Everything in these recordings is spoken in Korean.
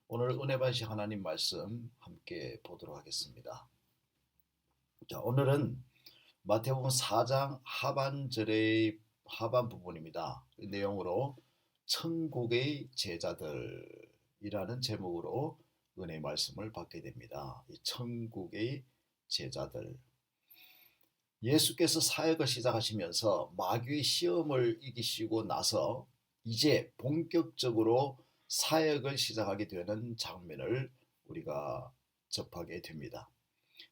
오늘 은혜 받으신 하나님 말씀 함께 보도록 하겠습니다. 자, 오늘은 마태복음 4장 하반절의 하반 부분입니다. 이 내용으로 천국의 제자들이라는 제목으로 은혜 말씀을 받게 됩니다. 이 천국의 제자들. 예수께서 사역을 시작하시면서 마귀의 시험을 이기시고 나서 이제 본격적으로 사역을 시작하게 되는 장면을 우리가 접하게 됩니다.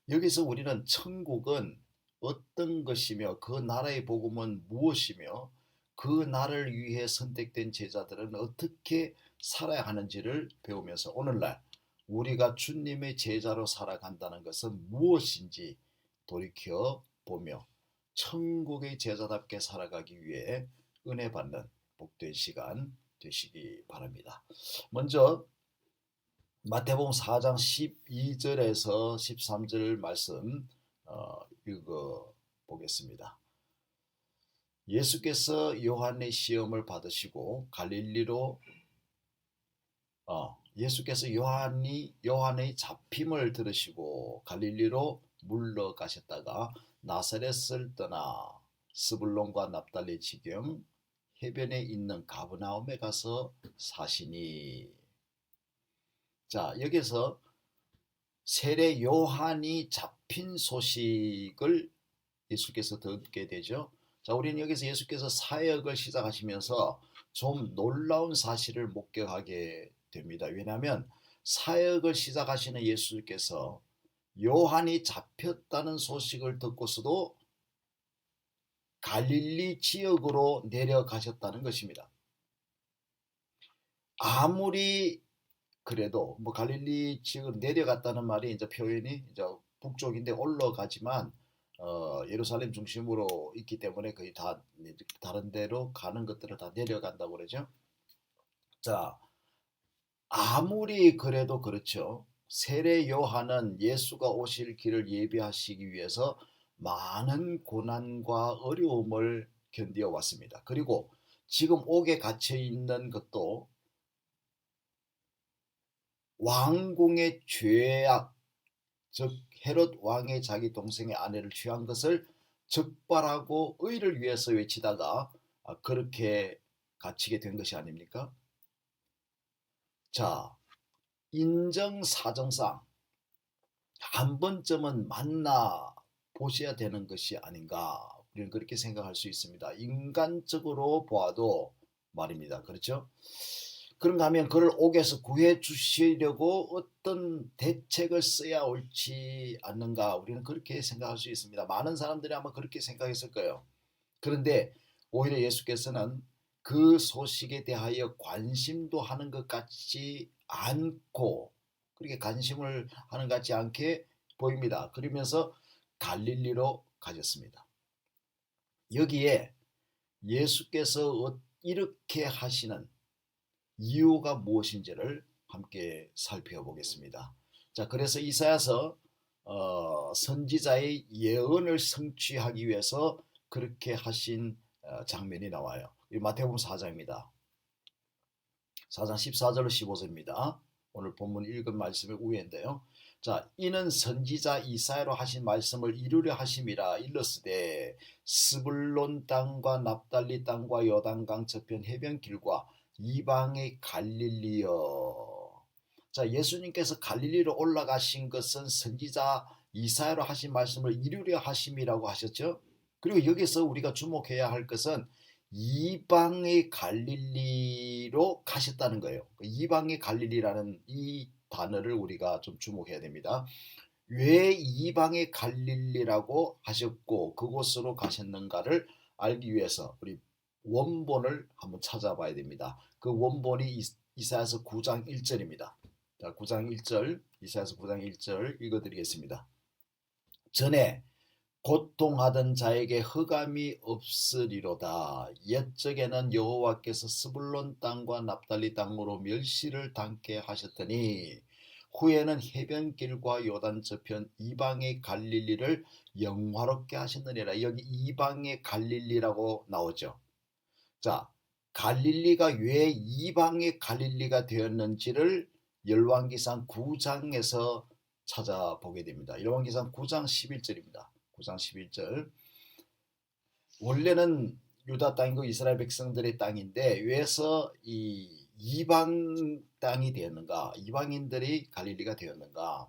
여기서 우리는 천국은 어떤 것이며 그 나라의 복음은 무엇이며 그 나라를 위해 선택된 제자들은 어떻게 살아야 하는지를 배우면서 오늘날 우리가 주님의 제자로 살아간다는 것은 무엇인지 돌이켜 보며 천국의 제자답게 살아가기 위해 은혜 받는 복된 시간 되시기 바랍니다. 먼저 마태복음 4장 12절에서 13절 말씀 읽어 보겠습니다. 예수께서 요한의 시험을 받으시고 갈릴리로 예수께서 요한의 잡힘을 들으시고 갈릴리로 물러가셨다가 나사렛을 떠나 스불론과 납달리 지경 해변에 있는 가브나움에 가서 사시니. 자, 여기서 세례 요한이 잡힌 소식을 예수께서 듣게 되죠. 자, 우리는 여기서 예수께서 사역을 시작하시면서 좀 놀라운 사실을 목격하게 됩니다. 왜냐하면 사역을 시작하시는 예수께서 요한이 잡혔다는 소식을 듣고서도 갈릴리 지역으로 내려가셨다는 것입니다. 아무리 그래도 뭐 갈릴리 지역으로 내려갔다는 말이 이제 표현이 이제 북쪽인데 올라가지만 예루살렘 중심으로 있기 때문에 거의 다 다른 데로 가는 것들을 다 내려간다고 그러죠. 자, 아무리 그래도 그렇죠. 세례 요한은 예수가 오실 길을 예비하시기 위해서 많은 고난과 어려움을 견디어 왔습니다. 그리고 지금 옥에 갇혀 있는 것도 왕궁의 죄악, 즉 헤롯 왕의 자기 동생의 아내를 취한 것을 적발하고 의를 위해서 외치다가 그렇게 갇히게 된 것이 아닙니까? 자, 인정사정상 한 번쯤은 만나 보셔야 되는 것이 아닌가, 우리는 그렇게 생각할 수 있습니다. 인간적으로 보아도 말입니다. 그렇죠? 그런가 하면 그를 옥에서 구해 주시려고 어떤 대책을 써야 옳지 않는가, 우리는 그렇게 생각할 수 있습니다. 많은 사람들이 아마 그렇게 생각했을 거예요. 그런데 오히려 예수께서는 그 소식에 대하여 관심도 하는 것 같지 않고, 그렇게 관심을 하는 것 같지 않게 보입니다. 그러면서 갈릴리로 가셨습니다. 여기에 예수께서 이렇게 하시는 이유가 무엇인지를 함께 살펴보겠습니다. 자, 그래서 이사야서 선지자의 예언을 성취하기 위해서 그렇게 하신 장면이 나와요. 마태복음 4장입니다. 4장 14절로 15절입니다. 오늘 본문 읽은 말씀의 우회인데요. 자, 이는 선지자 이사야로 하신 말씀을 이루려 하심이라. 일러스되 스불론 땅과 납달리 땅과 요단강 저편 해변길과 이방의 갈릴리여. 자, 예수님께서 갈릴리로 올라가신 것은 선지자 이사야로 하신 말씀을 이루려 하심이라고 하셨죠. 그리고 여기서 우리가 주목해야 할 것은 이방의 갈릴리로 가셨다는 거예요. 이방의 갈릴리라는 이 단어를 우리가 좀 주목해야 됩니다. 왜 이방의 갈릴리라고 하셨고 그곳으로 가셨는가를 알기 위해서 우리 원본을 한번 찾아봐야 됩니다. 그 원본이 이사야서 9장 1절입니다. 자, 9장 1절, 이사야서 9장 1절 읽어드리겠습니다. 전에 고통하던 자에게 흑암이 없으리로다. 옛적에는 여호와께서 스불론 땅과 납달리 땅으로 멸시를 당케 하셨더니 후에는 해변길과 요단 저편 이방의 갈릴리를 영화롭게 하셨느니라. 여기 이방의 갈릴리라고 나오죠. 자, 갈릴리가 왜 이방의 갈릴리가 되었는지를 열왕기상 9장에서 찾아보게 됩니다. 열왕기상 9장 11절입니다. 9장 11절. 원래는 유다 땅이고 이스라엘 백성들의 땅인데 왜서 이 이방 땅이 되었는가? 이방인들이 갈릴리가 되었는가?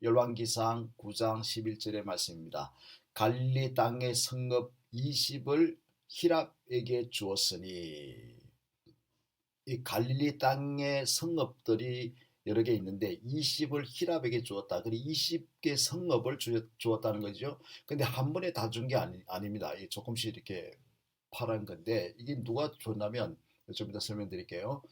열왕기상 9장 11절의 말씀입니다. 갈릴리 땅의 성읍 20을 히랍에게 주었으니, 이 갈릴리 땅의 성읍들이 여러 개 있는데 20을 히랍에게 주었다. 그리고 20개 성읍을 주었다는 거죠. 근데 한 번에 다 준 게 아닙니다. 조금씩 이렇게 파란 건데 이게 누가 줬냐면 좀 이따 설명드릴게요.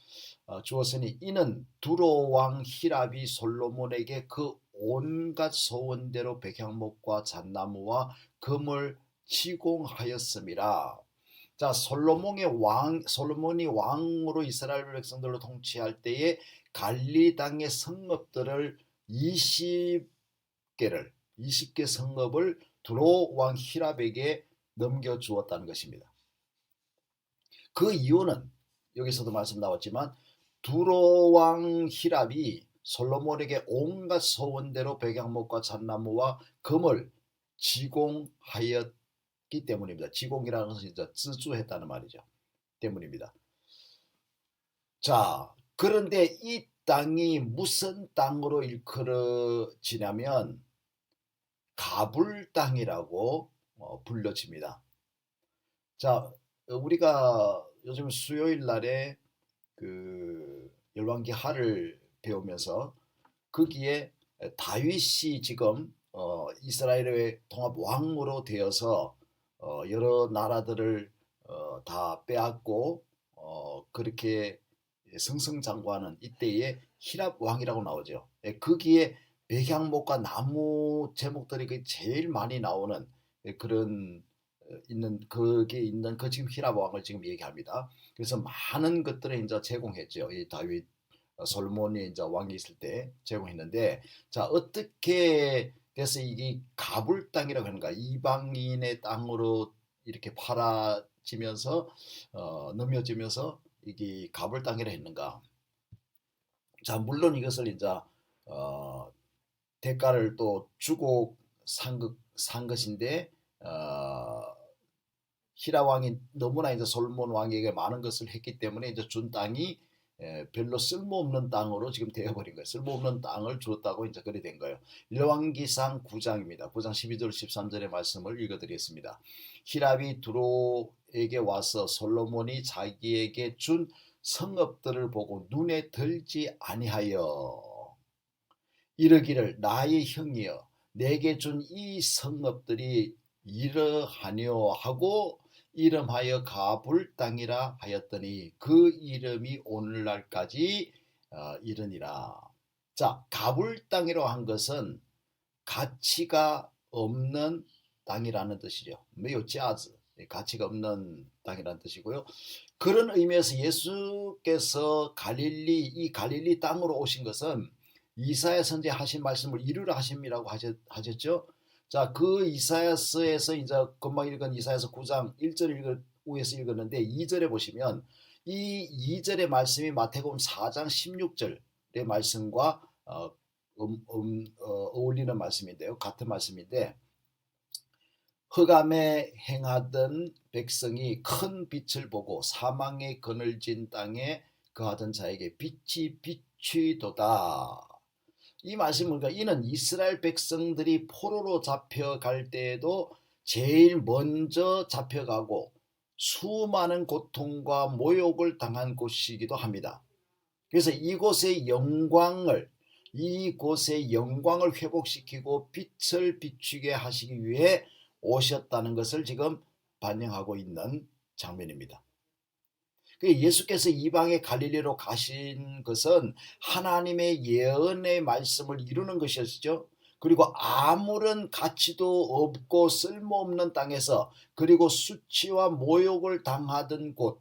주었으니 이는 두로 왕 히랍이 솔로몬에게 그 온갖 소원대로 백향목과 잣나무와 금을 시공하였음이라. 자, 솔로몬이 왕으로 이스라엘 백성들을 통치할 때에 갈릴리 땅의 성읍들을 20개 성읍을 두로 왕 히랍에게 넘겨 주었다는 것입니다. 그 이유는 여기서도 말씀 나왔지만 두로 왕 히랍이 솔로몬에게 온갖 소원대로 백향목과 잣나무와 금을 지공하였기 때문입니다. 지공이라는 것은 이제 쯔주했다는 말이죠. 때문입니다. 자, 그런데 이 땅이 무슨 땅으로 일컬어지냐면 가불 땅이라고 불려집니다. 자, 우리가 요즘 수요일 날에 그 열왕기 하를 배우면서 거기에 다윗이 지금 이스라엘의 통합 왕으로 되어서 여러 나라들을 다 빼앗고 그렇게 승승장구하는 이때에 히랍 왕이라고 나오죠. 거기에 백향목과 나무 제목들이 제일 많이 나오는 그런 거기에 있는 그 지금 히랍 왕을 지금 얘기합니다. 그래서 많은 것들을 이제 제공했죠. 이 다윗 솔몬이 이제 왕이 있을 때 제공했는데, 자, 어떻게 돼서 이게 가불 땅이라고 하는가? 이방인의 땅으로 이렇게 팔아지면서 넘겨지면서 이게 가불 땅이라 했는가? 자, 물론 이것을 이제 대가를 또 주고 산 것인데 히라 왕이 너무나 이제 솔몬 왕에게 많은 것을 했기 때문에 이제 준 땅이 별로 쓸모없는 땅으로 지금 되어버린 거예요. 쓸모없는 땅을 줬다고 이제 그래 된 거예요. 열왕기상 9장입니다. 9장 12절 13절의 말씀을 읽어드리겠습니다. 히랍이 두로에게 와서 솔로몬이 자기에게 준 성읍들을 보고 눈에 들지 아니하여 이르기를 나의 형이여 내게 준 이 성읍들이 이러하뇨 하고 이름하여 가불 땅이라 하였더니 그 이름이 오늘날까지 이르니라. 자, 가불 땅이라고 한 것은 가치가 없는 땅이라는 뜻이죠. 메요짜즈, 가치가 없는 땅이라는 뜻이고요. 그런 의미에서 예수께서 이 갈릴리 땅으로 오신 것은 이사야 선지자 하신 말씀을 이루려 하심이라고 하셨죠. 자, 그 이사야서에서 이제 금방 읽은 이사야서 9장 1절 위에서 읽었는데 2절에 보시면 이 2절의 말씀이 마태복음 4장 16절의 말씀과 어울리는 말씀인데요. 같은 말씀인데 흑암에 행하던 백성이 큰 빛을 보고 사망의 그늘진 땅에 거하던 자에게 빛이 비추도다. 이 말씀은 이는 이스라엘 백성들이 포로로 잡혀갈 때에도 제일 먼저 잡혀가고 수많은 고통과 모욕을 당한 곳이기도 합니다. 그래서 이곳의 영광을 회복시키고 빛을 비추게 하시기 위해 오셨다는 것을 지금 반영하고 있는 장면입니다. 예수께서 이방의 갈릴리로 가신 것은 하나님의 예언의 말씀을 이루는 것이었죠. 그리고 아무런 가치도 없고 쓸모없는 땅에서 그리고 수치와 모욕을 당하던 곳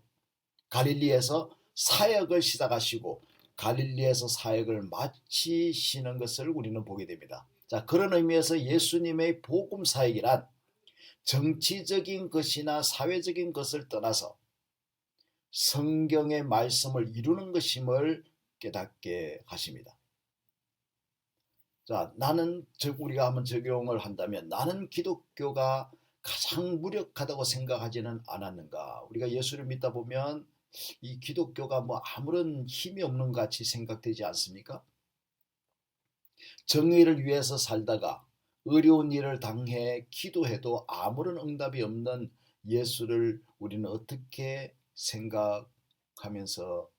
갈릴리에서 사역을 시작하시고 갈릴리에서 사역을 마치시는 것을 우리는 보게 됩니다. 자, 그런 의미에서 예수님의 복음 사역이란 정치적인 것이나 사회적인 것을 떠나서 성경의 말씀을 이루는 것임을 깨닫게 하십니다. 자, 나는 우리가 한번 적용을 한다면 나는 기독교가 가장 무력하다고 생각하지는 않았는가? 우리가 예수를 믿다 보면 이 기독교가 뭐 아무런 힘이 없는 것 같이 생각되지 않습니까? 정의를 위해서 살다가 어려운 일을 당해 기도해도 아무런 응답이 없는 예수를 우리는 어떻게 생각하면서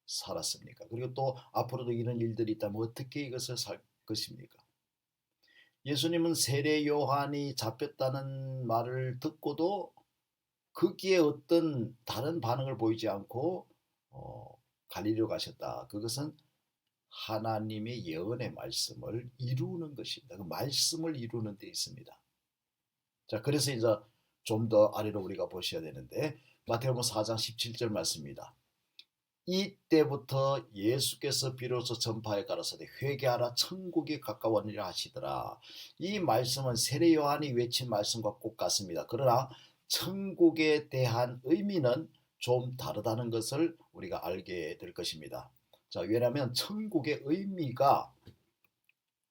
살았습니까? 그리고 또 앞으로도 이런 일들이 있다면 어떻게 이것을 살 것입니까? 예수님은 세례 요한이 잡혔다는 말을 듣고도 거기에 어떤 다른 반응을 보이지 않고 갈리로 가셨다. 그것은 하나님의 예언의 말씀을 이루는 것입니다. 그 말씀을 이루는 데 있습니다. 자, 그래서 이제 좀 더 아래로 우리가 보셔야 되는데 마태복음 4장 17절 말씀입니다. 이때부터 예수께서 비로소 전파에 가라사대 회개하라 천국이 가까웠느니라 하시더라. 이 말씀은 세례 요한이 외친 말씀과 꼭 같습니다. 그러나 천국에 대한 의미는 좀 다르다는 것을 우리가 알게 될 것입니다. 자, 왜냐하면 천국의 의미가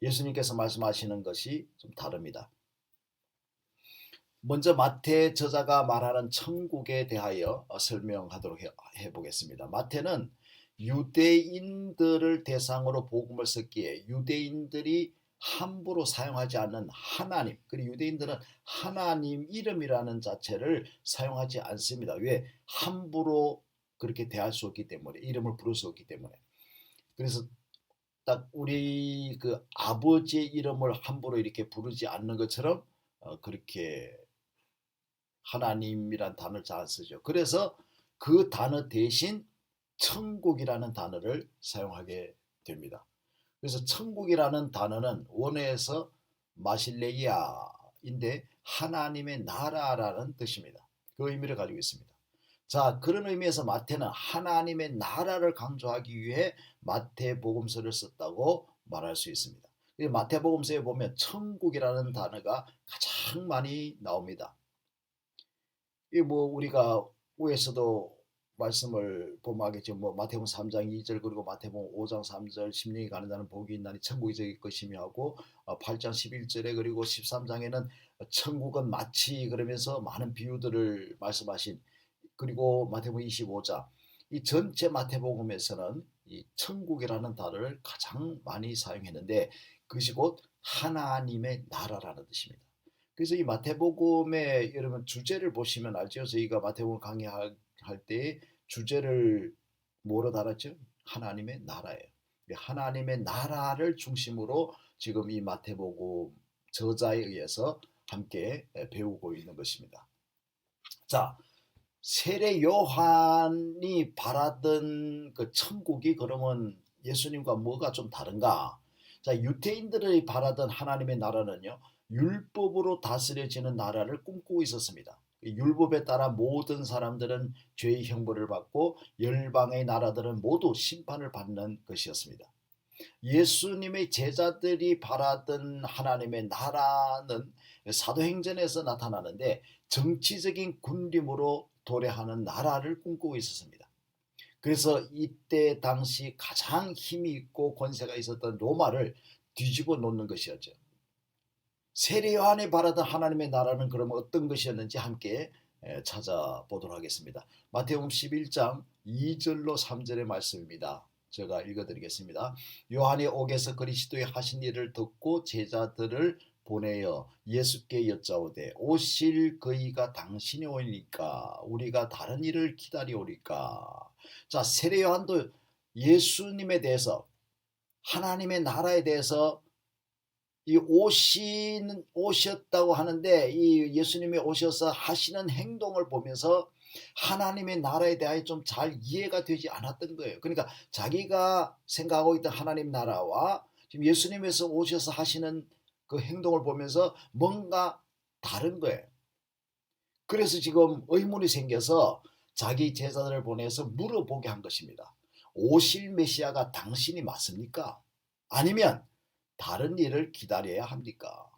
예수님께서 말씀하시는 것이 좀 다릅니다. 먼저 마태 저자가 말하는 천국에 대하여 설명하도록 해보겠습니다. 마태는 유대인들을 대상으로 복음을 썼기에 유대인들이 함부로 사용하지 않는 하나님, 그리고 유대인들은 하나님 이름이라는 자체를 사용하지 않습니다. 왜? 함부로 그렇게 대할 수 없기 때문에, 이름을 부를 수 없기 때문에. 그래서 딱 우리 그 아버지의 이름을 함부로 이렇게 부르지 않는 것처럼 그렇게 하나님이란 단어를 잘 쓰죠. 그래서 그 단어 대신 천국이라는 단어를 사용하게 됩니다. 그래서 천국이라는 단어는 원어에서 마실레이아인데 하나님의 나라라는 뜻입니다. 그 의미를 가지고 있습니다. 자, 그런 의미에서 마태는 하나님의 나라를 강조하기 위해 마태복음서를 썼다고 말할 수 있습니다. 마태복음서에 보면 천국이라는 단어가 가장 많이 나옵니다. 이 뭐 우리가 위에서도 말씀을 보면 알겠죠. 뭐 마태복음 3장 2절 그리고 마태복음 5장 3절 심령이 가는 자는 복이 있나니 천국이 저기 것이며 하고 8장 11절에 그리고 13장에는 천국은 마치 그러면서 많은 비유들을 말씀하신, 그리고 마태복음 25장 이 전체 마태복음에서는 이 천국이라는 단어를 가장 많이 사용했는데 그것이 곧 하나님의 나라라는 뜻입니다. 그래서 이 마태복음의 여러분 주제를 보시면 알죠. 저희가 마태복음 강의할 때 주제를 뭐로 달았죠? 하나님의 나라예요. 하나님의 나라를 중심으로 지금 이 마태복음 저자에 의해서 함께 배우고 있는 것입니다. 자, 세례 요한이 바라던 그 천국이 그러면 예수님과 뭐가 좀 다른가? 자, 유대인들이 바라던 하나님의 나라는요, 율법으로 다스려지는 나라를 꿈꾸고 있었습니다. 율법에 따라 모든 사람들은 죄의 형벌을 받고 열방의 나라들은 모두 심판을 받는 것이었습니다. 예수님의 제자들이 바라던 하나님의 나라는 사도행전에서 나타나는데 정치적인 군림으로 도래하는 나라를 꿈꾸고 있었습니다. 그래서 이때 당시 가장 힘이 있고 권세가 있었던 로마를 뒤집어 놓는 것이었죠. 세례 요한이 바라던 하나님의 나라는 그러면 어떤 것이었는지 함께 찾아보도록 하겠습니다. 마태복음 11장 2절로 3절의 말씀입니다. 제가 읽어드리겠습니다. 요한이 옥에서 그리스도의 하신 일을 듣고 제자들을 보내어 예수께 여짜오되 오실 그이가 당신이 오니까 우리가 다른 일을 기다리오리까. 자, 세례 요한도 예수님에 대해서 하나님의 나라에 대해서 이 오셨다고 하는데 이 예수님이 오셔서 하시는 행동을 보면서 하나님의 나라에 대하여 좀 잘 이해가 되지 않았던 거예요. 그러니까 자기가 생각하고 있던 하나님 나라와 지금 예수님에서 오셔서 하시는 그 행동을 보면서 뭔가 다른 거예요. 그래서 지금 의문이 생겨서 자기 제자들을 보내서 물어보게 한 것입니다. 오실 메시아가 당신이 맞습니까? 아니면 다른 일을 기다려야 합니까?